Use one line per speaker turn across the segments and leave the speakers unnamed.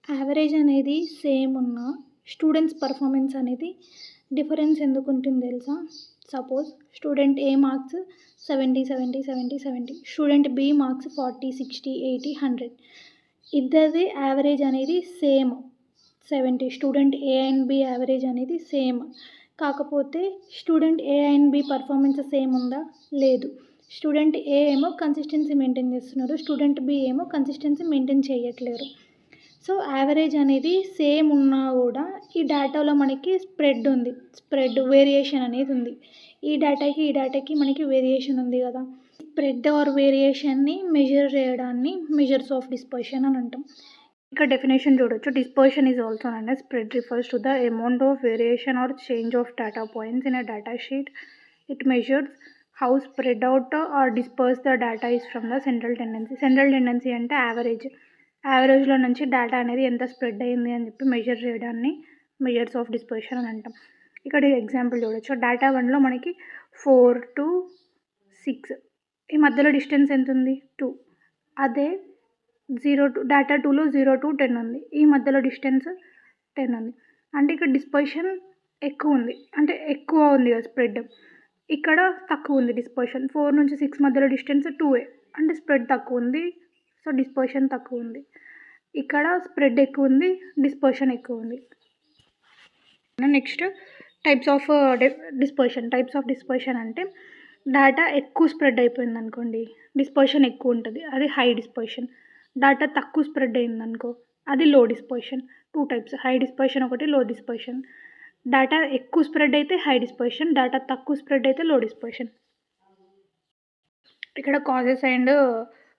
Average అనేది same ఉన్న students performance అనేది డిఫరెన్స్ ఎందుకు ఉంటుంది తెలుసా? Suppose student A marks 70, 70, 70, 70, student B marks 40, 60, 80, 100. ఇద్దరిది యావరేజ్ అనేది same 70. Student A and B average అనేది సేమ్. కాకపోతే student A and B performance same ఉందా? లేదు. స్టూడెంట్ ఏ ఏమో కన్సిస్టెన్సీ మెయింటైన్ చేస్తున్నారు, స్టూడెంట్ బి ఏమో కన్సిస్టెన్సీ మెయింటైన్ చేయట్లేరు. సో యావరేజ్ అనేది సేమ్ ఉన్నా కూడా ఈ డేటాలో మనకి స్ప్రెడ్ వేరియేషన్ అనేది ఉంది. ఈ డేటాకి మనకి వేరియేషన్ ఉంది కదా. స్ప్రెడ్ ఆర్ వేరియేషన్ని మెజర్ చేయడాన్ని మెజర్స్ ఆఫ్ డిస్పర్షన్ అని అంటాం. ఇక్కడ డెఫినేషన్ చూడొచ్చు. Dispersion is also known as spread refers to the amount of variation or change of data points in a data sheet. It measures how spread out or disperse the data is from the central tendency. Central tendency అంటే యావరేజ్లో నుంచి data అనేది ఎంత spread అయింది అని చెప్పి measure చేయడాన్ని measures of dispersion అని అంటాం. ఇక్కడ ఎగ్జాంపుల్ చూడొచ్చు. డేటా 1లో మనకి 4 to 6 ఈ మధ్యలో డిస్టెన్స్ ఎంత ఉంది? 2. అదే డేటా 2లో 0 to 10 ఉంది, ఈ మధ్యలో డిస్టెన్స్ 10 ఉంది. అంటే ఇక్కడ డిస్పర్షన్ ఎక్కువ ఉంది, అంటే ఎక్కువ ఉంది కదా స్ప్రెడ్. ఇక్కడ తక్కువ ఉంది డిస్పర్షన్. 4 నుంచి 6 మధ్యలో డిస్టెన్స్ 2a, అంటే స్ప్రెడ్ తక్కువ ఉంది, సో డిస్పర్షన్ తక్కువ ఉంది. ఇక్కడ స్ప్రెడ్ ఎక్కువ ఉంది, డిస్పర్షన్ ఎక్కువ ఉంది. నెక్స్ట్ టైప్స్ ఆఫ్ డిస్పర్షన్ అంటే డేటా ఎక్కువ స్ప్రెడ్ అయిపోయింది అనుకోండి, డిస్పర్షన్ ఎక్కువ ఉంటుంది, అది హై డిస్పర్షన్. డేటా తక్కువ స్ప్రెడ్ అయింది అనుకో, అది లో డిస్పర్షన్. 2 టైప్స్, హై డిస్పర్షన్ ఒకటి, లో డిస్పర్షన్. డేటా ఎక్కువ స్ప్రెడ్ అయితే హై డిస్పర్షన్, డేటా తక్కువ స్ప్రెడ్ అయితే లో డిస్పర్షన్. ఇక్కడ కాజెస్ అండ్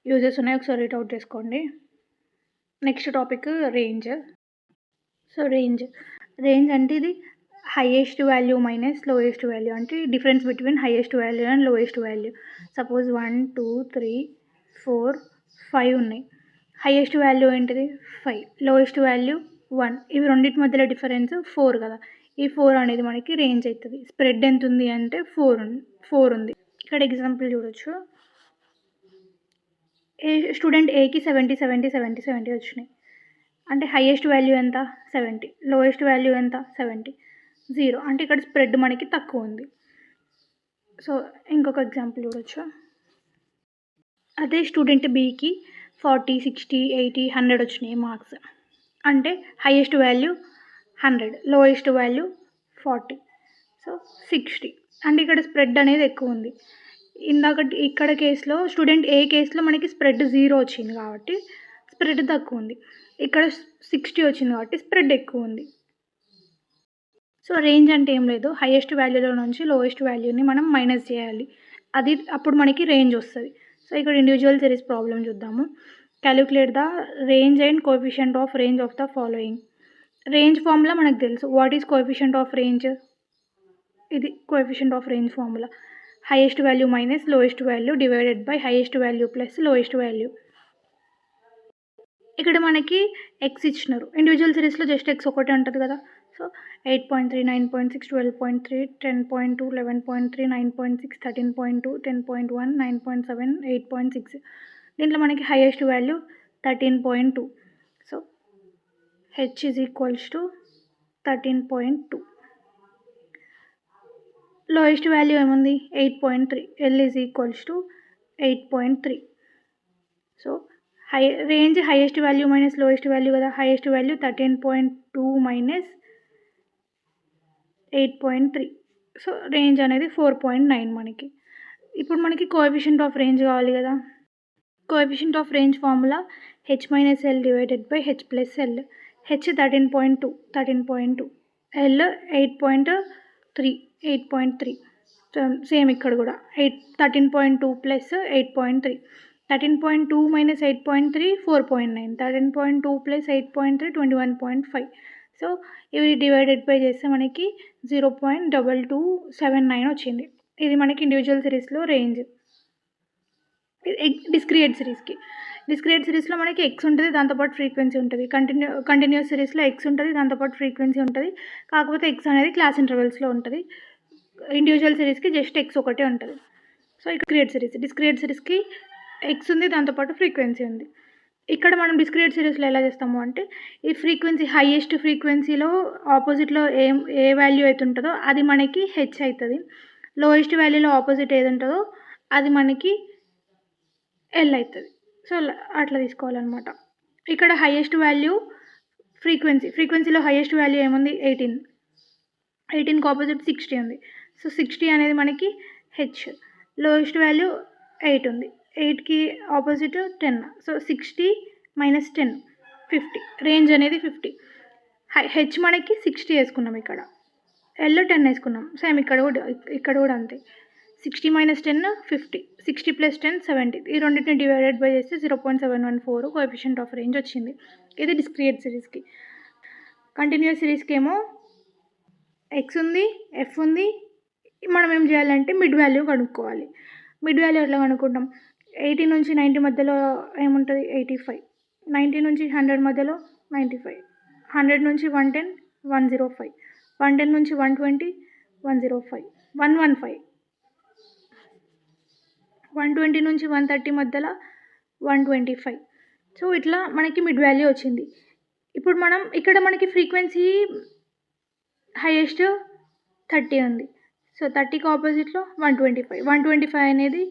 యూజెస్ ఉన్నాయి, ఒకసారి రీడ్ అవుట్ చేసుకోండి. Next topic range. So range అంటే ఇది highest value minus lowest value, అంటే difference between highest value and lowest value. Suppose 1, 2, 3, 4, 5 ఉన్నాయి. హైయెస్ట్ వాల్యూ ఏంటిది? 5. Lowest value 1. ఇవి రెండింటి మధ్యలో డిఫరెన్స్ 4 కదా. ఈ 4 అనేది మనకి రేంజ్ అవుతుంది. స్ప్రెడ్ ఎంత ఉంది అంటే 4 ఉంది. ఇక్కడ ఎగ్జాంపుల్ చూడొచ్చు. స్టూడెంట్ ఏకి 70, 70, 70, 70 వచ్చినాయి. అంటే హైయెస్ట్ వాల్యూ ఎంత? 70. లోయెస్ట్ వాల్యూ ఎంత? 70. 0. అంటే ఇక్కడ స్ప్రెడ్ మనకి తక్కువ ఉంది. సో ఇంకొక ఎగ్జాంపుల్ చూడొచ్చు. అదే స్టూడెంట్ బికి 40, 60, 80, 100 వచ్చినాయి మార్క్స్. అంటే highest value 100, lowest value 40, so 60. అంటే ఇక్కడ స్ప్రెడ్ అనేది ఎక్కువ ఉంది. ఇక్కడ కేసులో స్టూడెంట్ ఏ కేసులో మనకి స్ప్రెడ్ 0 వచ్చింది కాబట్టి స్ప్రెడ్ తక్కువ ఉంది. ఇక్కడ 60 వచ్చింది కాబట్టి స్ప్రెడ్ ఎక్కువ ఉంది. సో రేంజ్ అంటే ఏం లేదు, హైయెస్ట్ వాల్యూలో నుంచి లోయెస్ట్ వాల్యూని మనం మైనస్ చేయాలి, అది అప్పుడు మనకి రేంజ్ వస్తుంది. సో ఇక్కడ ఇండివిజువల్ సిరీస్ ప్రాబ్లం చూద్దాము. Calculate the range and coefficient of range of the following. Range formula మనకు తెలుసు. What is coefficient of range? ఇది coefficient of range formula. Highest value minus lowest value divided by highest value plus lowest value. ఇక్కడ మనకి X ఇచ్చినారు. Individual సిరీస్లో just X ఒకటే ఉంటుంది కదా. సో 8.3, 9.6, 12.3, 10.2, 11.3, 9.6, 13.2, 10.1, 9.7, 8.6. దీంట్లో మనకి highest value 13.2. So H is equals to 13.2. Lowest value ఏముంది? 8.3. L is equals to 8.3. So range highest value minus lowest value కదా. Highest value 13.2 minus 8.3. So range అనేది 4.9 మనకి. ఇప్పుడు మనకి కోఎఫిషియంట్ ఆఫ్ రేంజ్ కావాలి కదా. Coefficient of range formula H minus L divided by H plus L. H 13.2, L 8.3. Same ఇక్కడ కూడా 13.2 plus 8.3. 13.2 minus 8.3 4.9. 13.2 plus 8.3 21.5. So ఇవి డివైడెడ్ బై చేస్తే మనకి 0.2279 వచ్చింది. ఇది మనకి ఇండివిజువల్ సిరీస్లో రేంజ్. డిస్క్రియేట్ సిరీస్లో మనకి ఎక్స్ ఉంటుంది, దాంతోపాటు ఫ్రీక్వెన్సీ ఉంటుంది. కంటిన్యూస్ సిరీస్లో ఎక్స్ ఉంటుంది, దాంతోపాటు ఫ్రీక్వెన్సీ ఉంటుంది. కాకపోతే ఎక్స్ అనేది క్లాస్ ఇంటర్వెల్స్లో ఉంటుంది. ఇండివిజువల్ సిరీస్కి జస్ట్ ఎక్స్ ఒకటే ఉంటుంది. సో ఇక్కడ డిస్క్రియేట్ సిరీస్కి ఎక్స్ ఉంది, దాంతోపాటు ఫ్రీక్వెన్సీ ఉంది. ఇక్కడ మనం డిస్క్రీట్ సిరీస్లో ఎలా చేస్తాము అంటే ఈ ఫ్రీక్వెన్సీ హైయెస్ట్ ఫ్రీక్వెన్సీలో ఆపోజిట్లో ఏ వాల్యూ అయితే ఉంటుందో అది మనకి హెచ్ అవుతుంది. లోయెస్ట్ వాల్యూలో ఆపోజిట్ ఏది ఉంటుందో అది మనకి ఎల్ అవుతుంది. సో అట్లా తీసుకోవాలన్నమాట. ఇక్కడ హైయెస్ట్ వాల్యూ ఫ్రీక్వెన్సీలో హైయెస్ట్ వాల్యూ ఏముంది 18కి ఆపోజిట్ 60 ఉంది. సో 60 అనేది మనకి హెచ్. లోయెస్ట్ వాల్యూ 8 ఉంది. 8కి ఆపోజిట్ 10. సో 60 - 10 50. రేంజ్ అనేది 50. హెచ్ మనకి 60 వేసుకున్నాం, ఇక్కడ ఎల్ 10 వేసుకున్నాం. సేమ్ ఇక్కడ కూడా అంతే. 60 - 10 50. 60 + 10 70. ఈ రెండింటిని డివైడెడ్ బై చేస్తే 0.714 కోఎఫిషియంట్ ఆఫ్ రేంజ్ వచ్చింది. ఇది డిస్క్రీట్ సిరీస్కి. కంటిన్యూస్ సిరీస్కి ఏమో ఎక్స్ ఉంది, ఎఫ్ ఉంది. మనం ఏం చేయాలంటే మిడ్ వాల్యూ కనుక్కోవాలి. మిడ్ వాల్యూ ఎట్లా కనుక్కుంటాం? 80 నుంచి 90 మధ్యలో ఏముంటుంది? 85. 90 నుంచి 100 మధ్యలో 95. 100 నుంచి 110 105. 110 నుంచి 120 105. 115. 120 నుంచి 130 మధ్యలో 125. సో ఇట్లా మనకి మిడ్ వాల్యూ వచ్చింది. ఇప్పుడు మనం ఇక్కడ మనకి ఫ్రీక్వెన్సీ హైయెస్ట్ 30 ఉంది. సో 30కి ఆపోజిట్లో 125. 125 అనేది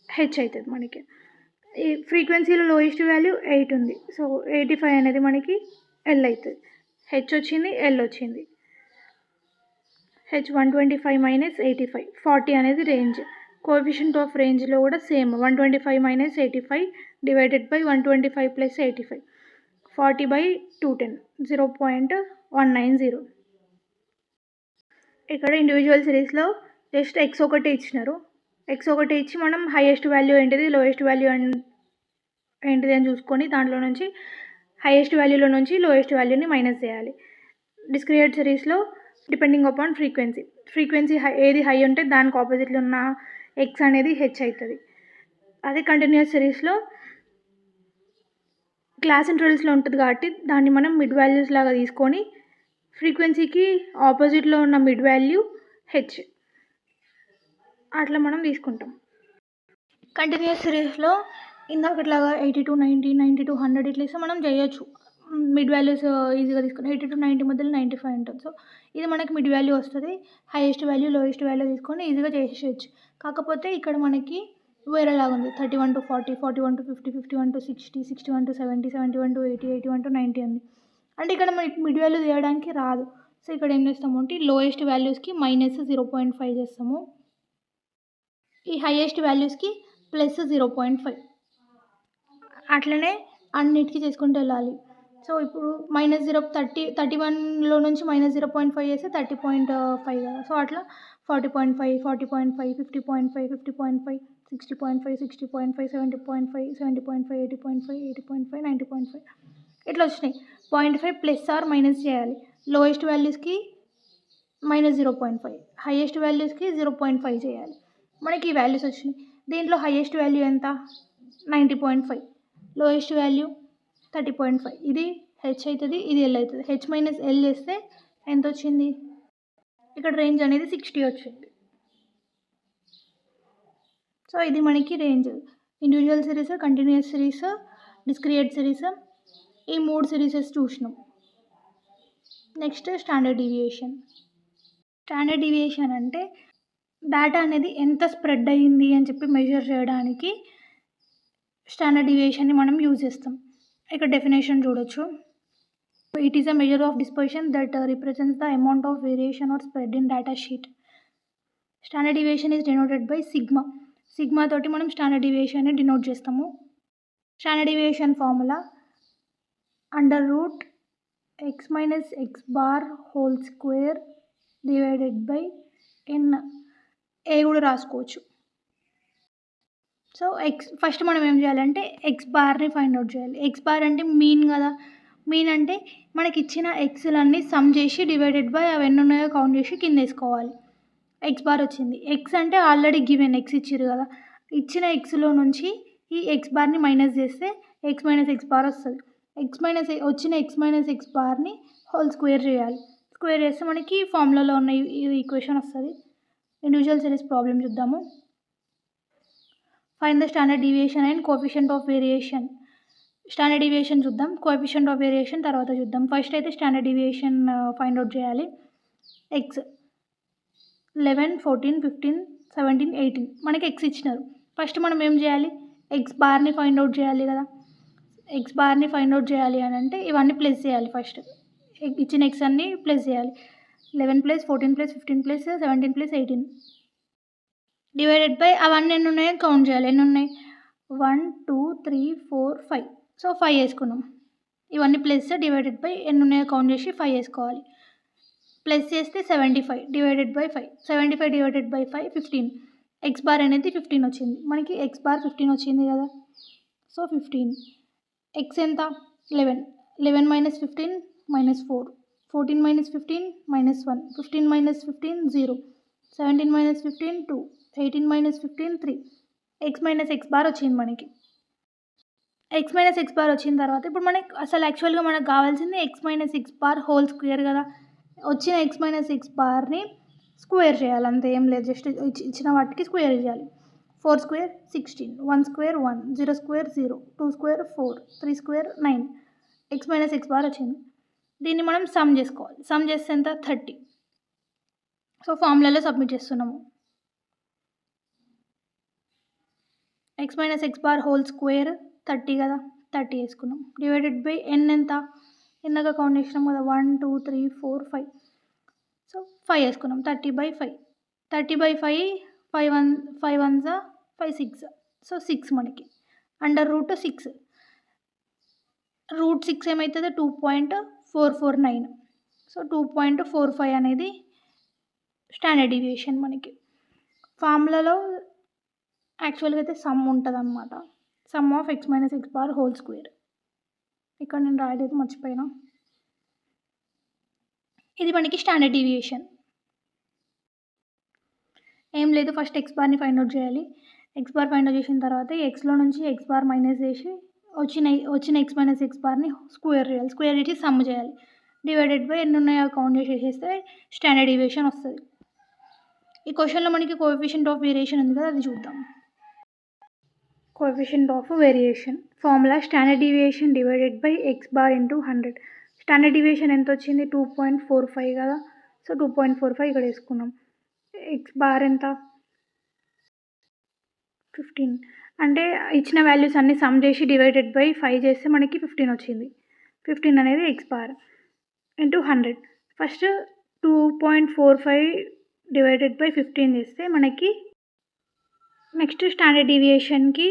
హెచ్ అవుతుంది మనకి. ఈ ఫ్రీక్వెన్సీలో లోయెస్ట్ వాల్యూ 8 ఉంది. సో 85 అనేది మనకి ఎల్ అవుతుంది. హెచ్ వచ్చింది, ఎల్ వచ్చింది. హెచ్ 125 - 85 40 అనేది రేంజ్. కోఎఫిషియంట్ ఆఫ్ రేంజ్లో కూడా సేమ్ 125 - 85 డివైడెడ్ బై 125 + 85 40/210 0.190. ఇక్కడ ఇండివిజువల్ సిరీస్లో జస్ట్ ఎక్స్ ఒకటి ఇచ్చినారు. ఎక్స్ ఒకటి ఇచ్చి మనం హైయెస్ట్ వాల్యూ ఏంటిది, లోయెస్ట్ వాల్యూ ఏంటిది అని చూసుకొని దాంట్లో నుంచి హైయెస్ట్ వాల్యూలో నుంచి లోయెస్ట్ వాల్యూని మైనస్ చేయాలి. డిస్క్రీట్ సిరీస్లో డిపెండింగ్ అపాన్ ఫ్రీక్వెన్సీ ఏది హై ఉంటే దానికి ఆపోజిట్లో ఉన్న ఎక్స్ అనేది హెచ్ అవుతుంది. అదే కంటిన్యూస్ సిరీస్లో క్లాస్ ఇంటర్వెల్స్లో ఉంటుంది కాబట్టి దాన్ని మనం మిడ్ వాల్యూస్ లాగా తీసుకొని ఫ్రీక్వెన్సీకి ఆపోజిట్లో ఉన్న మిడ్ వాల్యూ హెచ్ అట్లా మనం తీసుకుంటాం. కంటిన్యూస్ సిరీస్లో ఇందాకట్లాగా 80 to 90, 90 to 100 ఇట్లా ఇస్తే మనం చేయొచ్చు. మిడ్ వాల్యూస్ ఈజీగా తీసుకుని 80 to 90 మధ్యలో 95 ఉంటుంది. సో ఇది మనకి మిడ్ వాల్యూ వస్తుంది. హైయెస్ట్ వాల్యూ లోయెస్ట్ వాల్యూ తీసుకొని ఈజీగా చేసేయచ్చు. కాకపోతే ఇక్కడ మనకి వేరేలాగా ఉంది. 31 to 40, 41 to 50, 51 to 60, 61 to 70, 71 to 80, 81 to 90 ఉంది. అంటే ఇక్కడ మనకి మిడ్ వాల్యూ తీయడానికి రాదు. సో ఇక్కడ ఏం చేస్తాము అంటే లోయెస్ట్ వాల్యూస్కి -0.5 చేస్తాము. ఈ హైయెస్ట్ వాల్యూస్కి +0.5 అట్లనే అన్నిటికీ చేసుకుంటూ వెళ్ళాలి. సో ఇప్పుడు -31లో నుంచి -0.5 చేస్తే 30.5 కదా. సో అట్లా 40.5, 40.5, 50.5, 50.5, 60.5, 60.5, 70.5, 70.5, 80.5, 80.5, 90.5 ఇట్లా వచ్చినాయి. 0.5 ప్లస్ ఆర్ మైనస్ చేయాలి. లోయెస్ట్ వాల్యూస్కి -0.5, హైయెస్ట్ వాల్యూస్కి 0.5 చేయాలి. మనకి ఈ వాల్యూస్ వచ్చినాయి. దీంట్లో హైయెస్ట్ వాల్యూ ఎంత? 90.5. Lowest value 30.5. ఇది హెచ్ అవుతుంది, ఇది ఎల్ అవుతుంది. హెచ్ - ఎల్ చేస్తే ఎంత వచ్చింది? ఇక్కడ రేంజ్ అనేది 60 వచ్చింది. సో ఇది మనకి range. Individual series, continuous series, discrete series, ఈ 3 సిరీసెస్ చూసినాం. Next standard deviation. Standard deviation అంటే డేటా అనేది ఎంత స్ప్రెడ్ అయ్యింది అని చెప్పి మెజర్ చేయడానికి స్టాండర్డ్ డీవియేషన్ని మనం యూజ్ చేస్తాం. ఇక్కడ డెఫినేషన్ చూడొచ్చు. It is a measure of dispersion that represents the amount of variation or spread in data sheet. Standard deviation is denoted by sigma. Sigma తోటి మనం స్టాండర్డ్ డీవియేషన్ని డినోట్ చేస్తాము. Standard deviation formula √x - x⁻² divided by n. ఏ కూడా రాసుకోవచ్చు. So first మనం ఏం చేయాలంటే x⁻ని ఫైండ్ అవుట్ చేయాలి. x⁻ అంటే మీన్ కదా. మీన్ అంటే మనకి ఇచ్చిన ఎక్స్లన్నీ సమ్ చేసి డివైడెడ్ బై అవి ఎన్ని ఉన్నాయో కౌంట్ చేసి కింద వేసుకోవాలి. x⁻ వచ్చింది. ఎక్స్ అంటే ఆల్రెడీ గివెన్ ఎక్స్ ఇచ్చారు కదా. ఇచ్చిన ఎక్స్లో నుంచి ఈ x⁻ని మైనస్ చేస్తే x - x⁻ వస్తుంది. వచ్చిన x - x⁻ని హోల్ స్క్వేర్ చేయాలి. స్క్వేర్ చేస్తే మనకి ఫార్ములాలో ఉన్న ఈ ఈక్వేషన్ వస్తుంది. ఇండివిజువల్ సిరీస్ ప్రాబ్లం చూద్దాము. Find the standard deviation and coefficient of variation. Standard deviation చూద్దాం, కోఎఫిషియంట్ ఆఫ్ వేరియేషన్ తర్వాత చూద్దాం. ఫస్ట్ అయితే స్టాండర్డ్ డీవియేషన్ ఫైండ్ అవుట్ చేయాలి. ఎక్స్ 11, 14, 15, 17, 18 మనకి ఎక్స్ ఇచ్చినారు. ఫస్ట్ మనం ఏం చేయాలి, ఎక్స్ బార్ని ఫైండ్ అవుట్ చేయాలి కదా. ఎక్స్ బార్ని ఫైండ్ అవుట్ చేయాలి అని అంటే ఇవన్నీ ప్లస్ చేయాలి. ఫస్ట్ ఇచ్చిన ఎక్స్ అన్ని ప్లస్ చేయాలి. 11 + 14 + 15 + 17 + 18 డివైడెడ్ బై అవన్నీ ఎన్ని ఉన్నాయో కౌంట్ చేయాలి. ఎన్ని ఉన్నాయి, 1, 2, 3, 4, 5. సో 5 వేసుకున్నాం. ఇవన్నీ ప్లస్ డివైడెడ్ బై ఎన్ని ఉన్నాయో కౌంట్ చేసి 5 వేసుకోవాలి. ప్లస్ చేస్తే 75 divided by 5. 75 divided by 5 15. X bar అనేది 15 వచ్చింది మనకి. ఎక్స్ బార్ 15 వచ్చింది కదా. సో 15. ఎక్స్ ఎంత, 11. 11 - 15 - 4. 14 - 15 - 1. 15 - 15 0. 17 - 15 2. 18 - 15 3. ఎక్స్ మైనస్ ఎక్స్ బార్ వచ్చింది మనకి. ఎక్స్ మైనస్ ఎక్స్ బార్ వచ్చిన తర్వాత ఇప్పుడు మనకి అసలు యాక్చువల్గా మనకు కావాల్సింది X minus X bar whole square కదా. వచ్చిన ఎక్స్ మైనస్ ఎక్స్ బార్ని స్క్వేర్ చేయాలి, అంతే ఏం లేదు. జస్ట్ ఇచ్చిన వాటికి స్క్వేర్ చేయాలి. 4 square 16, 1 square 1, 0 square 0, 2 square 4, 3 square 9. X minus X bar వచ్చింది. దీన్ని మనం సమ్ చేసుకోవాలి. సమ్ చేస్తే ఎంత, 30. సో ఫార్ములాలో సబ్మిట్ చేస్తున్నాము. X minus X bar whole square 30 కదా, 30 వేసుకున్నాం. డివైడెడ్ బై ఎన్ ఎంత, ఇందాక కౌంట్ చేసినాం కదా, 1, 2, 3, 4, 5. సో 5 వేసుకున్నాం. 30/5. 30/5 5 1s 5 6. సో 6 మనకి. √6. √6 ఏమవుతుంది, 2.449. సో 2.45 అనేది స్టాండర్డ్ డీవియేషన్ మనకి. ఫార్ములాలో యాక్చువల్గా అయితే సమ్ ఉంటుంది అనమాట. Some of X minus X bar whole square. ఇక్కడ నేను రాయలేదు, మర్చిపోయినా. ఇది మనకి స్టాండర్డ్ డీవియేషన్. ఏం లేదు, ఫస్ట్ ఎక్స్ బార్ని ఫైండ్ అవుట్ చేయాలి. ఎక్స్ బార్ ఫైండ్ అవుట్ చేసిన తర్వాత ఎక్స్లో నుంచి ఎక్స్ బార్ మైనస్ చేసి వచ్చిన ఎక్స్ మైనస్ ఎక్స్ బార్ని స్క్వేర్ చేయాలి. స్క్వేర్ చేసి సమ్ చేయాలి. డివైడెడ్ బై ఎన్ని ఉన్నాయో కౌంట్ చేసేస్తే స్టాండర్డ్ డీవియేషన్ వస్తుంది. ఈ క్వశ్చన్లో మనకి కోఎఫిషియంట్ ఆఫ్ వేరియేషన్ ఉంది కదా, అది చూద్దాం. Coefficient of variation formula standard deviation divided by X bar into 100. Standard deviation ఎంత వచ్చింది, 2.45 కదా. సో 2.45 ఇక్కడ వేసుకున్నాం. ఎక్స్ బార్ ఎంత, 15. అంటే ఇచ్చిన వాల్యూస్ అన్ని సమ్ చేసి డివైడెడ్ బై 5 చేస్తే మనకి 15 వచ్చింది. 15 అనేది X bar into 100. First 2.45 divided by 15 చేస్తే మనకి నెక్స్ట్ స్టాండర్డ్ డీవియేషన్కి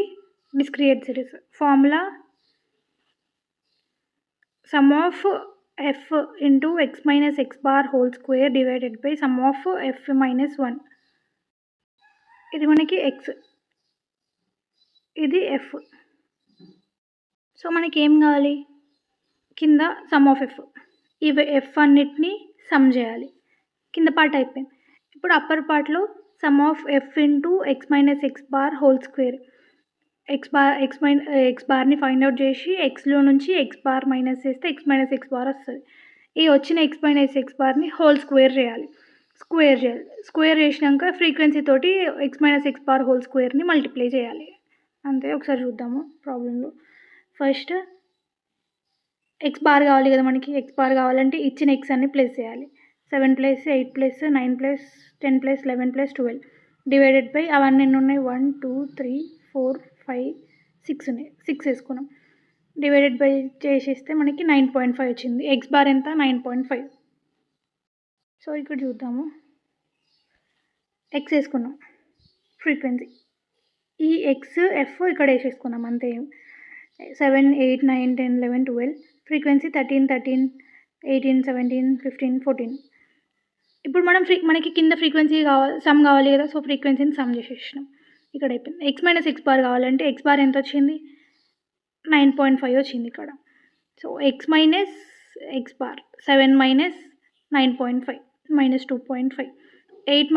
discrete series formula sum of F into X minus X bar whole square divided by sum of F minus 1. ఇది మనకి ఎక్స్, ఇది ఎఫ్. సో మనకి ఏం కావాలి, కింద సమ్ ఆఫ్ ఎఫ్. ఇవి ఎఫ్ అన్నిటినీ సమ్ చేయాలి. కింద పార్ట్ అయిపోయింది. ఇప్పుడు అప్పర్ పార్ట్లో sum of F into X minus X bar whole square. X బార్ని ఫైండ్ అవుట్ చేసి ఎక్స్లో నుంచి ఎక్స్ బార్ మైనస్ చేస్తే ఎక్స్ మైనస్ ఎక్స్ బార్ వస్తుంది. ఈ వచ్చిన ఎక్స్ మైనస్ ఎక్స్ బార్ని హోల్ స్క్వేర్ చేయాలి. స్క్వేర్ చేసినాక ఫ్రీక్వెన్సీ తోటి X minus X bar whole స్క్వేర్ని మల్టిప్లై చేయాలి. అంతే. ఒకసారి చూద్దాము ప్రాబ్లంలో. ఫస్ట్ ఎక్స్ బార్ కావాలి కదా మనకి. ఎక్స్ బార్ కావాలంటే ఇచ్చిన ఎక్స్ అన్ని ప్లస్ చేయాలి. 7 + 8 + 9 + 10 + 11 + 12 డివైడెడ్ బై అవన్నీ ఎన్ని ఉన్నాయి, 1, 2, 3, 4, 5, 6 ఉన్నాయి. 6 వేసుకున్నాం. డివైడెడ్ బై చేసేస్తే మనకి 9.5 వచ్చింది. ఎక్స్ బార్ ఎంత, 9.5. సో ఇక్కడ చూద్దాము. ఎక్స్ వేసుకున్నాం, ఫ్రీక్వెన్సీ. ఈ ఎక్స్ ఎఫ్ ఇక్కడ వేసేసుకున్నాం అంతే. 7, 8, 9, 10, 11, 12. ఫ్రీక్వెన్సీ 13, 13, 18, 17, 15, 14. ఇప్పుడు మనకి కింద ఫ్రీక్వెన్సీ సమ్ కావాలి కదా. సో ఫ్రీక్వెన్సీని సమ్ చేసేసినాం. ఇక్కడ అయిపోయింది. ఎక్స్ మైనస్ ఎక్స్ బార్ కావాలంటే ఎక్స్ బార్ ఎంత వచ్చింది, 9.5 వచ్చింది ఇక్కడ. So X minus X bar 7 - 9.5 - 2.5. 8 -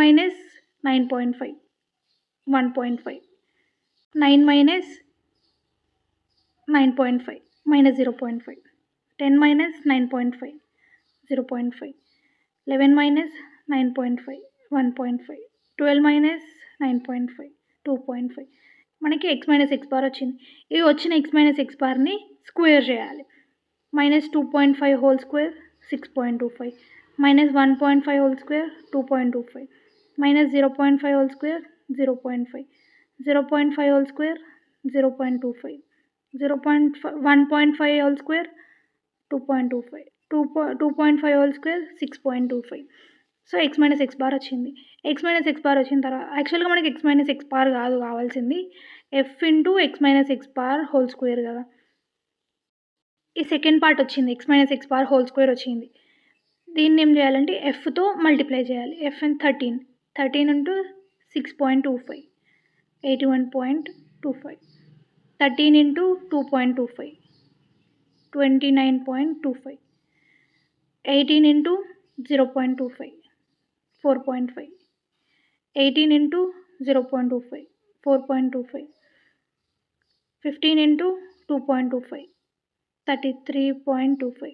9.5 1.5. 9 - 9.5 -0.5. 10 - 9.5 0.5. 11 - 9.5 1.5. 12 - 9.5 2.5. మనకి x మైనస్ ఎక్స్ బార్ వచ్చింది. ఈ వచ్చిన x మైనస్ ఎక్స్ బార్ని స్క్వేర్ చేయాలి. -2.5 whole square 6.25, -1.5 whole square 2.25, -0.5 whole square 0.5, 0.5 whole square 0.25, 1.5 whole square 2.25, 2.5 whole square 6.25. So x minus X bar వచ్చింది. x మైనస్ ఎక్స్ బార్ వచ్చిన తర్వాత యాక్చువల్గా మనకి x మైనస్ ఎక్స్ బార్ కాదు కావాల్సింది, f into x minus X bar whole square కదా. ఈ second part వచ్చింది, x minus X bar whole square వచ్చింది. దీన్ని ఏం చేయాలంటే ఎఫ్తో మల్టిప్లై చేయాలి. F and 13 into 6.25, 81.25, 13 into 2.25, 29.25, 18 into 0.25, 4.5, 18 into 0.25, 4.25, 15 into 2.25, 33.25,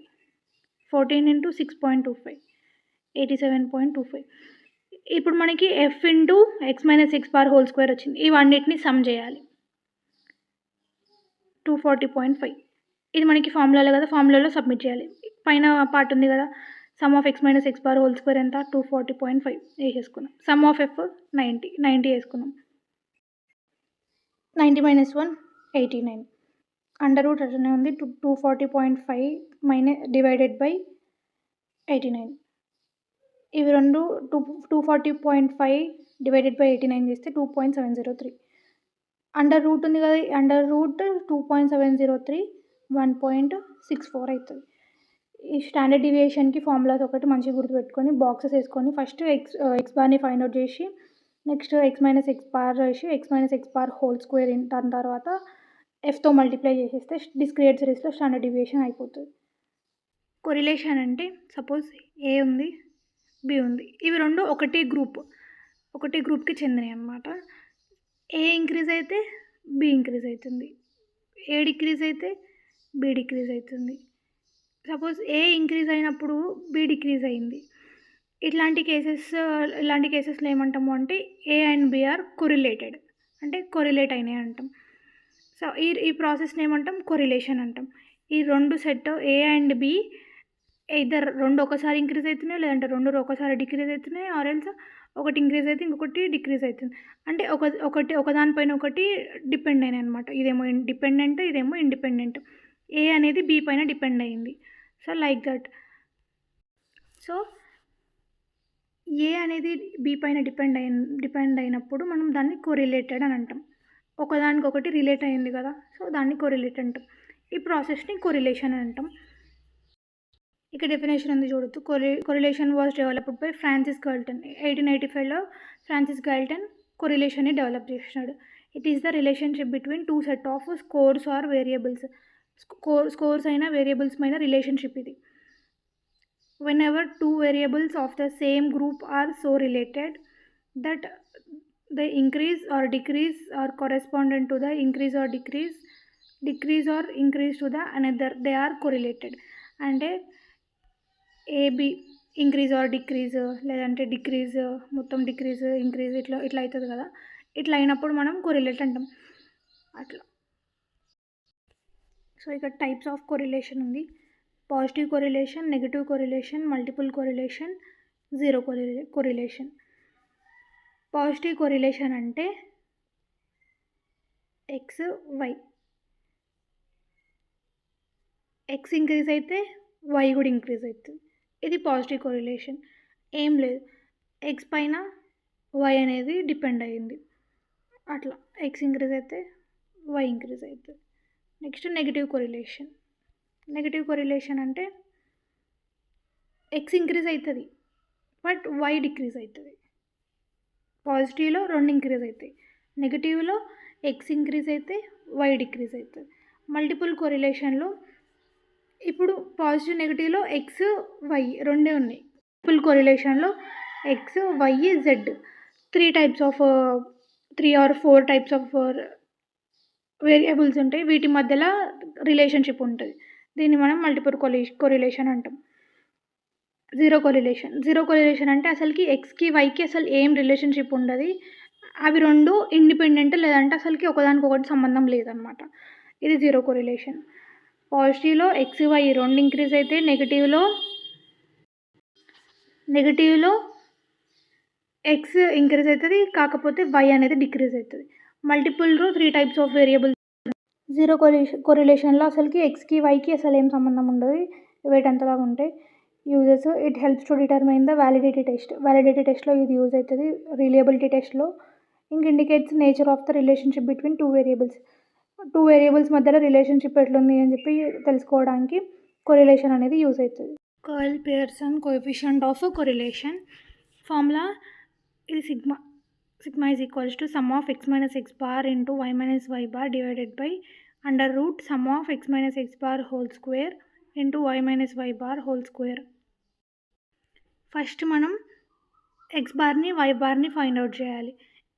14 into 6.25, 87.25. ఇప్పుడు మనకి F into X minus X bar whole square వచ్చింది. ఇవన్నిటిని సమ్ చేయాలి. 240.5 ఇది మనకి ఫార్ములాలో కదా, ఫార్ములాలో సబ్మిట్ చేయాలి. పైన పార్ట్ ఉంది కదా, some of X minus X bar whole square ఎంత 240.5 వేసేసుకున్నాం. సమ్ ఆఫ్ ఎఫ్ 90 వేసుకున్నాం. 90 - 1 89, అండర్ రూట్ అట్లనే ఉంది. 240.5 డివైడెడ్ బై 89. ఇవి రెండు 240.5 డివైడెడ్ బై 89 చేస్తే 2.703. అండర్ రూట్ ఉంది కదా, అండర్ రూట్ 2.703 1.64 అవుతుంది. ఈ స్టాండర్డ్ డివియేషన్కి ఫార్ములాస్ ఒకటి మంచిగా గుర్తుపెట్టుకొని బాక్సెస్ వేసుకొని ఫస్ట్ ఎక్స్ బార్ని ఫైండ్ అవుట్ చేసి next X minus X bar చేసి X minus X bar whole square దాని తర్వాత ఎఫ్తో మల్టిప్లై చేసేస్తే డిస్క్రియేట్ సిరీస్లో స్టాండర్డ్ డివియేషన్ అయిపోతుంది. కొరిలేషన్ అంటే సపోజ్ ఏ ఉంది, బి ఉంది, ఇవి రెండు ఒకటే గ్రూప్కి చెందినవి అన్నమాట. ఏ ఇంక్రీజ్ అయితే బి ఇంక్రీజ్ అవుతుంది, ఏ డిక్రీజ్ అయితే బి డిక్రీజ్ అవుతుంది. సపోజ్ ఏ ఇంక్రీజ్ అయినప్పుడు బి డిక్రీజ్ అయింది. ఇలాంటి కేసెస్లో ఏమంటాము అంటే A and B are correlated, అంటే కొరిలేట్ అయినాయి అంటాం. సో ఈ ప్రాసెస్ని ఏమంటాం, కొరిలేషన్ అంటాం. ఈ రెండు సెట్ ఏ అండ్ బి ఇద్దరు రెండు ఒకసారి ఇంక్రీజ్ అవుతున్నాయి, లేదంటే రెండు ఒకసారి డిక్రీజ్ అవుతున్నాయి, ఆర్ ఎల్స్ ఒకటి ఇంక్రీజ్ అయితే ఇంకొకటి డిక్రీజ్ అవుతుంది. అంటే ఒకదానిపైన ఒకటి డిపెండ్ అయినాయి అనమాట. ఇదేమో డిపెండెంట్, ఇదేమో ఇండిపెండెంట్. ఏ అనేది బి పైన డిపెండ్ అయ్యింది. So like that. సో ఏ అనేది బి పైన డిపెండ్ అయినప్పుడు మనం దాన్ని కోరిలేటెడ్ అని అంటాం. ఒకదానికొకటి రిలేట్ అయింది కదా, సో దాన్ని కోరిలేట్ అంటాం. ఈ ప్రాసెస్ని కొరిలేషన్ అని అంటాం. ఇక డెఫినేషన్ ఉంది చూడొచ్చు. Correlation was developed by Francis Galton. 1885లో ఫ్రాన్సిస్ గాల్టన్ కొరిలేషన్ని డెవలప్ చేసినాడు. It is the relationship between two set of scores or variables. Scores అయిన వేరియబుల్స్ మీద రిలేషన్షిప్ ఇది. Whenever two variables of the same group are so related that the increase or decrease are correspondent to the increase or decrease or increase to the another, they are correlated. అంటే AB increase or decrease, లేదంటే decrease మొత్తం decrease increase ఇట్లా అవుతుంది కదా, ఇట్లా అయినప్పుడు మనం correlate అంటాం అట్లా. సో ఇక్కడ టైప్స్ ఆఫ్ కొరిలేషన్ ఉంది. Positive correlation, negative correlation, multiple correlation, zero correlation. Positive correlation అంటే ఎక్స్ వై, ఎక్స్ ఇంక్రీజ్ అయితే వై కూడా ఇంక్రీజ్ అవుతుంది. ఇది పాజిటివ్ కొరిలేషన్. ఏం లేదు, ఎక్స్ పైన వై అనేది డిపెండ్ అయ్యింది, అట్లా ఎక్స్ ఇంక్రీజ్ అయితే వై ఇంక్రీజ్ అవుతుంది. Next negative correlation. Negative correlation అంటే ఎక్స్ ఇంక్రీజ్ అవుతుంది బట్ వై డిక్రీజ్ అవుతుంది. పాజిటివ్లో రెండు ఇంక్రీజ్ అవుతాయి, నెగిటివ్లో ఎక్స్ ఇంక్రీజ్ అయితే వై డిక్రీజ్ అవుతుంది. మల్టిపుల్ కొరిలేషన్లో ఇప్పుడు పాజిటివ్ నెగిటివ్లో ఎక్స్ వై రెండే ఉన్నాయి. మల్టిపుల్ కొరిలేషన్లో X Y Z 3 or 4 types of variables ఉంటాయి. వీటి మధ్యలో రిలేషన్షిప్ ఉంటుంది. దీన్ని మనం మల్టిపుల్ కొరిలేషన్ అంటాం. జీరో కొరిలేషన్ అంటే అసలుకి ఎక్స్కి వైకి అసలు ఏం రిలేషన్షిప్ ఉండదు. అవి రెండు ఇండిపెండెంట్, లేదంటే అసలుకి ఒకదానికొకటి సంబంధం లేదనమాట. ఇది జీరో కోరిలేషన్. పాజిటివ్లో ఎక్స్ వై రెండు ఇంక్రీజ్ అయితే, నెగిటివ్లో ఎక్స్ ఇంక్రీజ్ అవుతుంది, కాకపోతే వై అనేది డిక్రీజ్ అవుతుంది. మల్టిపుల్లో 3 టైప్స్ ఆఫ్ వేరియబుల్స్. జీరో కోరిలేషన్లో అసలుకి ఎక్స్కి వైకి అసలు ఏం సంబంధం ఉండదు, వెయిట్ అంతలాగా ఉంటాయి. Uses: it helps to determine the validity test. Validity టెస్ట్లో ఇది యూజ్ అవుతుంది. రిలయబిలిటీ టెస్ట్లో indicates nature of the relationship between two variables మధ్యలో రిలేషన్షిప్ ఎట్లుంది అని చెప్పి తెలుసుకోవడానికి కొరిలేషన్ అనేది యూజ్ అవుతుంది. Karl Pearson coefficient of correlation formula ఇది sigma is equals to sum of X minus X bar into Y minus Y bar divided by under root sum of X minus X bar whole square into Y minus Y bar whole square. First మనం X బార్ని Y బార్ని find out చేయాలి.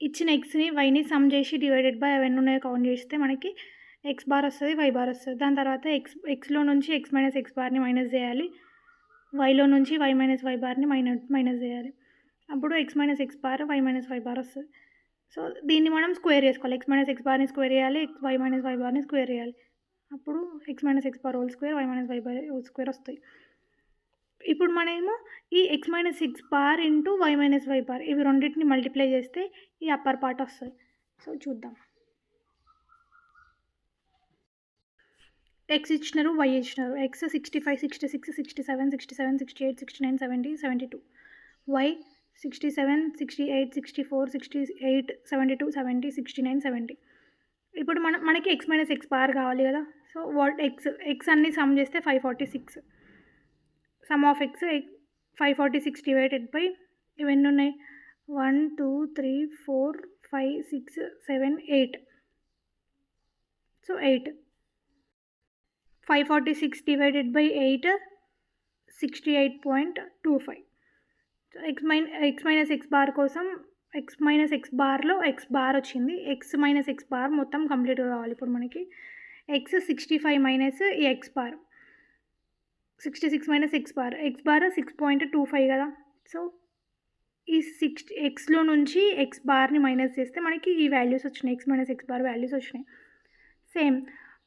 ఇచ్చిన ఎక్స్ని వైని sum చేసి divided by అవన్నీ ఉన్నాయో కౌంట్ చేస్తే మనకి ఎక్స్ బార్ వస్తుంది, వై బార్ వస్తుంది. దాని తర్వాత ఎక్స్లో నుంచి ఎక్స్ మైనస్ ఎక్స్ బార్ని మైనస్ చేయాలి, వైలో నుంచి వై మైనస్ వై బార్ని మైనస్ చేయాలి. అప్పుడు X minus X bar Y minus Y bar వస్తుంది. సో దీన్ని మనం స్క్వేర్ చేసుకోవాలి. ఎక్స్ మైనస్ ఎక్స్ బార్ని స్క్వేర్ చేయాలి, వై మైనస్ వై బార్ని స్క్వేర్ చేయాలి. అప్పుడు X minus X bar whole square, Y minus Y bar whole square వస్తాయి. ఇప్పుడు మనమేమో ఈ X minus X bar into Y minus Y bar ఇవి రెండింటిని మల్టిప్లై చేస్తే ఈ అప్పర్ పార్ట్ వస్తుంది. సో చూద్దాం. ఎక్స్ ఇచ్చినారు, వై ఇచ్చినారు. ఎక్స్ 65, 66, 67, 67, 68, 69, 70, 72. వై 67, 68, 64, 68, 72, 70, 69, 70. ఇప్పుడు మనకి ఎక్స్ మైనస్ ఎక్స్ బార్ కావాలి కదా. సో ఎక్స్ అన్ని సమ్ చేస్తే 546. Some of X 546 divided by ఇవన్నీ ఉన్నాయి 1 2 3 4 5 6 7 8. So 8. 546 divided by 8 68.25. So X minus X bar కోసం ఎక్స్ మైనస్ ఎక్స్ బార్లో ఎక్స్ బార్ వచ్చింది. ఎక్స్ మైనస్ ఎక్స్ బార్ మొత్తం కంప్లీట్గా కావాలి. ఇప్పుడు మనకి ఎక్స్ 65 మైనస్ ఈ X bar 66 minus X bar 6.25 కదా. సో ఈ ఎక్స్లో నుంచి ఎక్స్ బార్ని మైనస్ చేస్తే మనకి ఈ వాల్యూస్ వచ్చినాయి, X minus X bar values వచ్చినాయి. సేమ్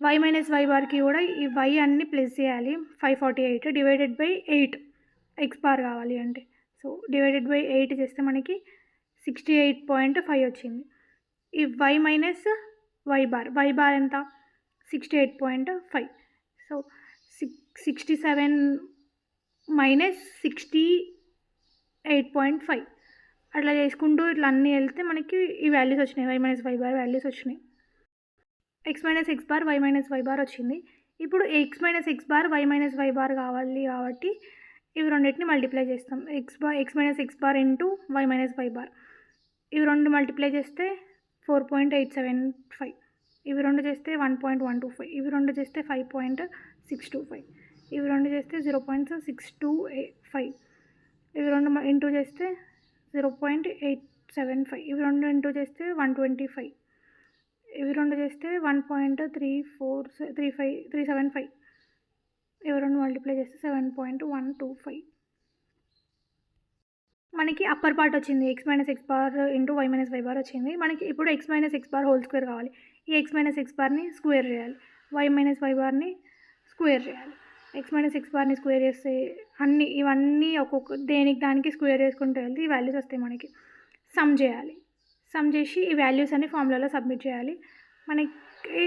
వై మైనస్ వై బార్కి కూడా ఈ వై అన్ని ప్లస్ చేయాలి. 548 డివైడెడ్ బై 8 ఎక్స్ బార్ కావాలి అంటే. సో డివైడెడ్ బై 8 చేస్తే మనకి 68.5 వచ్చింది. ఈ వై మైనస్ వై బార్ ఎంత 68.5. సో 67 మైనస్ 68.5 అట్లా చేసుకుంటూ ఇట్లా అన్నీ వెళ్తే మనకి ఈ వాల్యూస్ వచ్చినాయి, Y minus Y bar values వచ్చినాయి. X minus X bar Y minus Y bar వచ్చింది. ఇప్పుడు X minus X bar Y minus Y bar కావాలి కాబట్టి ఇవి రెండింటిని మల్టిప్లై చేస్తాం. X minus X bar into Y minus Y bar ఇవి రెండు మల్టిప్లై చేస్తే 4.875. ఇవి రెండు చేస్తే 1.125. ఇవి రెండు చేస్తే 5.625. ఇవి రెండు చేస్తే 0.625. ఇవి రెండు ఇంటూ చేస్తే 0.875. ఇవి రెండు ఇంటూ చేస్తే 125. ఇవి రెండు చేస్తే 1.375. ఇవి రెండు మల్టిప్లై చేస్తే 7.125. మనకి అప్పర్ పార్ట్ వచ్చింది. X minus X bar into Y minus Y bar వచ్చింది. మనకి ఇప్పుడు X minus X bar whole square కావాలి. ఈ ఎక్స్ మైనస్ ఎక్స్ బార్ని స్క్వేర్ చేయాలి, వై మైనస్ వై బార్ని స్క్వేర్ చేయాలి. ఎక్స్ మైనస్ ఎక్స్ బార్ని స్క్వేర్ చేస్తే ఇవన్నీ ఒక్కొక్క దానికి స్క్వేర్ చేసుకుంటూ వెళ్తే ఈ వాల్యూస్ వస్తాయి. మనకి సమ్ చేయాలి. సమ్ చేసి ఈ వాల్యూస్ అన్ని ఫార్ములాలో సబ్మిట్ చేయాలి. మనకి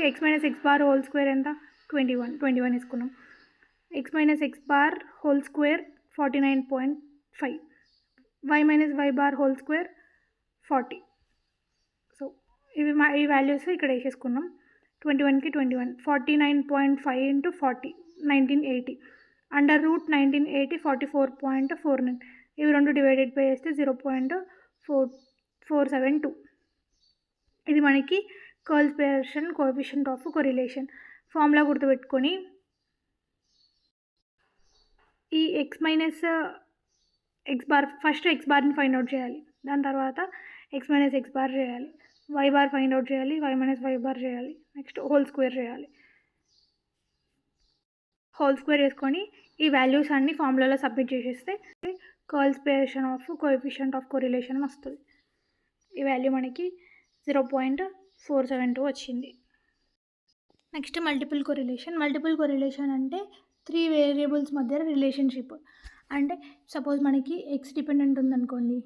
X minus X bar whole square ఎంత 21 వేసుకున్నాం. X minus X bar whole square 49.5. Y minus Y bar whole square 40. So ఈ వాల్యూస్ ఇక్కడ వేసేసుకున్నాం. 21కి 21 49.5 ఇంటూ 40 1980. Under root 1980 44.49. ఇవి రెండు డివైడెడ్ బై చేస్తే 0.472. ఇది మనకి Karl Pearson coefficient of correlation. Formula గుర్తుపెట్టుకొని ఈ X minus X bar first X బార్ని ఫైండ్ అవుట్ చేయాలి. దాని తర్వాత ఎక్స్ మైనస్ ఎక్స్ బార్ చేయాలి, వై బార్ ఫైండ్ అవుట్ చేయాలి, వై మైనస్ వై బార్ చేయాలి, నెక్స్ట్ హోల్ స్క్వేర్ చేయాలి. హోల్ స్క్వేర్ చేసుకొని ఈ వాల్యూస్ అన్ని ఫార్ములాలో సబ్మిట్ చేసేస్తే Karl Pearson of coefficient of correlation వస్తుంది. ఈ వాల్యూ మనకి 0.472 వచ్చింది. నెక్స్ట్ మల్టిపుల్ కొరిలేషన్ అంటే 3 వేరియబుల్స్ మధ్య రిలేషన్షిప్. అంటే సపోజ్ మనకి ఎక్స్ డిపెండెంట్ ఉందనుకోండి,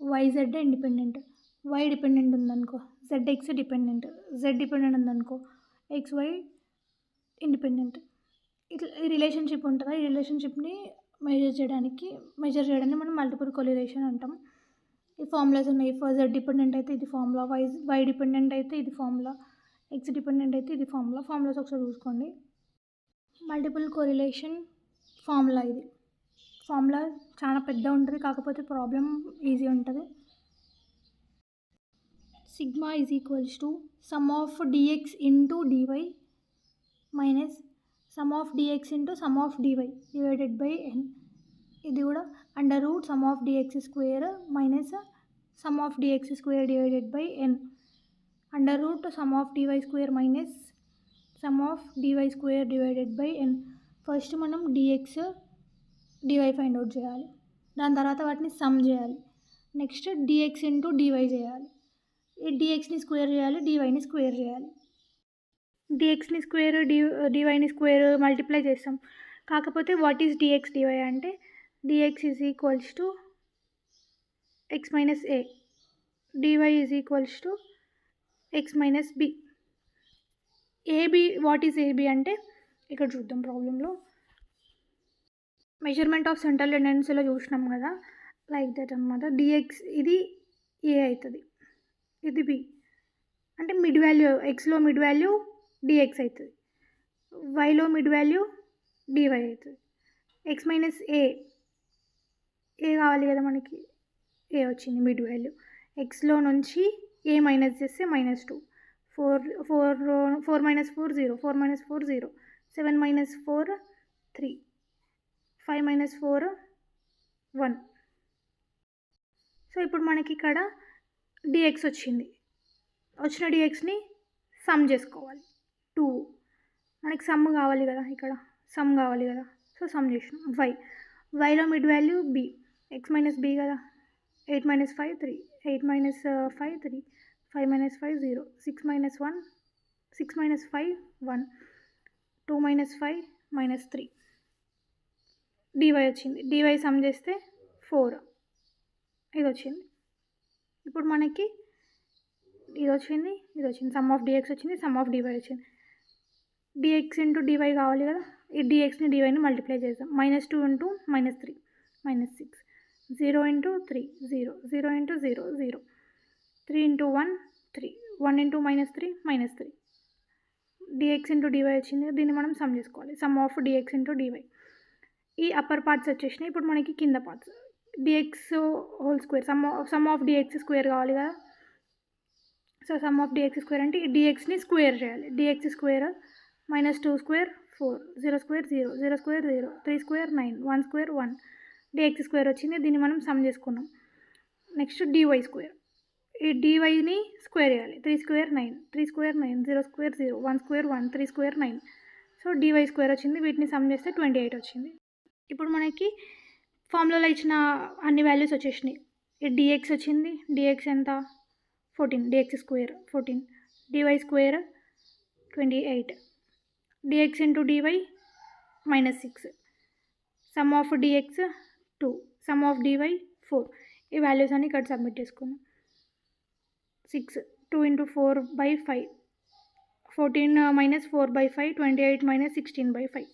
వైజెడ్ ఇండిపెండెంట్, వై డిపెండెంట్ ఉందనుకో జెడ్ఎక్స్ డిపెండెంట్, జెడ్ డిపెండెంట్ ఉందనుకో ఎక్స్వై ఇండిపెండెంట్. ఇట్లా ఈ రిలేషన్షిప్ ఉంటుందా, ఈ రిలేషన్షిప్ని మెజర్ చేయడాన్ని మనం మల్టిపుల్ కొరిలేషన్ అంటాం. ఈ ఫార్ములాస్ ఉన్నాయి. జెడ్ డిపెండెంట్ అయితే ఇది ఫార్ములా, వై డిపెండెంట్ అయితే ఇది ఫార్ములా, ఎక్స్ డిపెండెంట్ అయితే ఇది ఫార్ములాస్ ఒకసారి చూసుకోండి. మల్టిపుల్ కొరిలేషన్ ఫార్ములా ఇది. ఫార్ములా చాలా పెద్ద ఉంటుంది, కాకపోతే ప్రాబ్లం ఈజీ ఉంటుంది. Sigma is equals to sum of dx into dy minus sum of dx into sum of dy divided by N. ఇది కూడా under root sum of dx square minus sum of dx square divided by N, under root sum of dy square minus sum of dy square divided by N. First మనం dx DY find out చేయాలి, దాని తర్వాత వాటిని some చేయాలి. Next dx into DY చేయాలి. ఈ డిఎక్స్ని square చేయాలి, డివైని స్క్వేర్ చేయాలి. డిఎక్స్ని స్క్వేర్ డివైని స్క్వేర్ మల్టిప్లై చేస్తాం. కాకపోతే వాట్ ఈజ్ డిఎక్స్ డివై అంటే DX is equals to X minus A, DY is equals to X minus B. AB, what is AB అంటే ఇక్కడ చూద్దాం ప్రాబ్లంలో. మెజర్మెంట్ ఆఫ్ సెంట్రల్ టెండెన్సీలో చూసినాం కదా, లైక్ దట్ అనమాట. డిఎక్స్ ఇది ఏ అవుతుంది, ఇది బి. అంటే మిడ్ వాల్యూ, ఎక్స్లో మిడ్ వాల్యూ డిఎక్స్ అవుతుంది, వైలో మిడ్ వాల్యూ డివై అవుతుంది. ఎక్స్ మైనస్ ఏ కావాలి కదా మనకి, ఏ వచ్చింది మిడ్ వాల్యూ. ఎక్స్లో నుంచి ఏ మైనస్ చేస్తే -2, 4 minus 4 0, 4 minus 4 0, 7 minus 4 3, 5 minus 4 1. So ఇప్పుడు మనకి ఇక్కడ డిఎక్స్ వచ్చింది. వచ్చిన డిఎక్స్ని సమ్ చేసుకోవాలి. 2 మనకి సమ్ కావాలి కదా, ఇక్కడ సమ్ కావాలి కదా, సో సమ్ చేసినాం. వైలో mid value B, X minus B కదా. 8 minus 5 3, 8 minus 5 3, 5 minus 5 0, 6 minus 1, 6 minus 5 1, 2 minus 5 -3. Dy వచ్చింది. డివై సమ్ చేస్తే 4, ఇది వచ్చింది. ఇప్పుడు మనకి ఇది వచ్చింది, సమ్ ఆఫ్ డిఎక్స్ వచ్చింది, సమ్ ఆఫ్ డివై వచ్చింది. డిఎక్స్ ఇంటూ డివై కావాలి కదా, ఈ డిఎక్స్ని డివైని మల్టిప్లై చేద్దాం. -2 into -3 -6, 0 into 3 0, 0 into 0 0, 3 into 1 3, 1 into -3 -3. DX into DY వచ్చింది, దీన్ని మనం సమ్ చేసుకోవాలి. Sum of dx into DY. ఈ అప్పర్ పార్ట్స్ వచ్చేసినాయి. ఇప్పుడు మనకి కింద parts DX whole square, sum of dx square కావాలి కదా. So sum of dx square అంటే ఈ డిఎక్స్ని స్క్వేర్ చేయాలి. DX square -2 square 4, 0 square 0, 0 square 0, 3 square 9, 1 square 1. Dx square వచ్చింది, దీన్ని మనం సమ్ చేసుకున్నాం. నెక్స్ట్ డివై స్క్వేర్, ఈ డివైని స్క్వేర్ చేయాలి. 3 square 9, 3 square 9, 0 square 0, 1 square 1, 3 square 9. So DY square వచ్చింది, వీటిని సమ్ చేస్తే 28 వచ్చింది. ఇప్పుడు మనకి ఫార్ములాలో ఇచ్చిన అన్ని వాల్యూస్ వచ్చేసినాయి. ఈ డిఎక్స్ వచ్చింది, డిఎక్స్ ఎంత 14, DX square 14, DY square 28, DX into DY -6, sum of DX 2, sum of DY 4. ఈ వాల్యూస్ అన్ని ఇక్కడ సబ్మిట్ చేసుకున్నాం. 6, 2 ఇంటూ 4/5, 14 మైనస్ 4/5, 28 మైనస్ 16/5.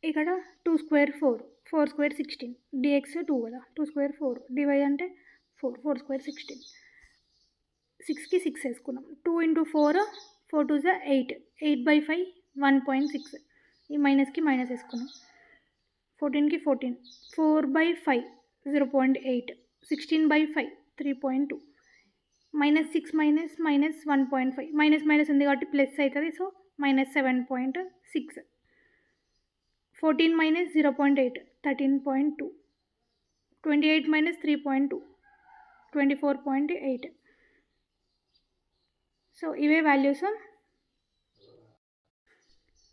ఇక్కడ 2 స్క్వేర్ 4, 4 స్క్వేర్ 16, డిఎక్స్ 2 కదా, 2 స్క్వేర్ 4, డివై అంటే 4, 4 స్క్వేర్ 16. 6కి 6 వేసుకున్నాం. 2 ఇంటూ 4, 4 2 8, 8/5 1.6. ఈ మైనస్కి మైనస్ వేసుకున్నాం. 14కి 14, 4/5 0.8, 16/5 3.2, -6 -1.5, మైనస్ ఉంది కాబట్టి ప్లస్ అవుతుంది, సో -7.6. 14 minus 0.8 13.2, 28 minus 3.2 24.8. సో ఇవే values.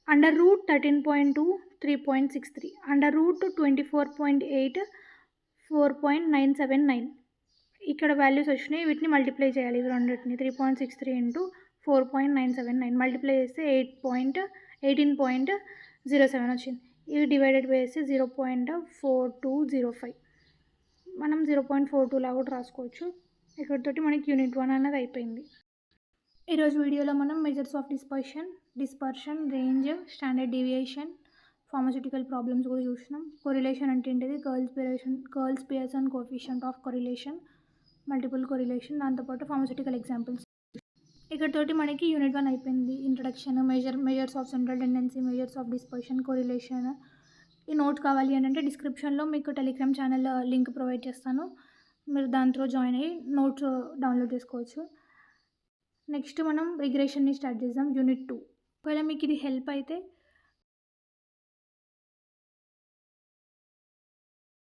Under root 13.2 3.63, under root 24.8 4.979, ఇక్కడ వాల్యూస్ వచ్చినాయి, వీటిని మల్టిప్లై చేయాలి. ఇవి రెండింటిని 3.63 ఇంటూ 4.979 మల్టిప్లై చేస్తే 18.07 వచ్చింది. ఇవి డివైడెడ్ బై చేస్తే 0.4205. మనం 0.42 లాగా కూడా రాసుకోవచ్చు. ఇక్కడితోటి మనకి యూనిట్ 1 అనేది అయిపోయింది. ఈరోజు వీడియోలో మనం measures of dispersion, range, standard deviation, pharmaceutical problems కూడా చూసినాం. కొరిలేషన్ అంటే ఏంటిది, curls Pearson coefficient of correlation, multiple correlation, దాంతోపాటు ఫార్మాస్యూటికల్ ఎగ్జాంపుల్స్. ఇక్కడితోటి మనకి యూనిట్ 1 అయిపోయింది. Introduction, measures of central tendency, measures of dispersion, correlation. ఈ నోట్స్ కావాలి అని అంటే డిస్క్రిప్షన్లో మీకు టెలిగ్రామ్ ఛానల్ లింక్ ప్రొవైడ్ చేస్తాను. మీరు దాంట్లో జాయిన్ అయ్యి నోట్స్ డౌన్లోడ్ చేసుకోవచ్చు. నెక్స్ట్ మనం రిగ్రెషన్ని స్టార్ట్ చేద్దాం, యూనిట్ 2. ఒకవేళ మీకు ఇది హెల్ప్ అయితే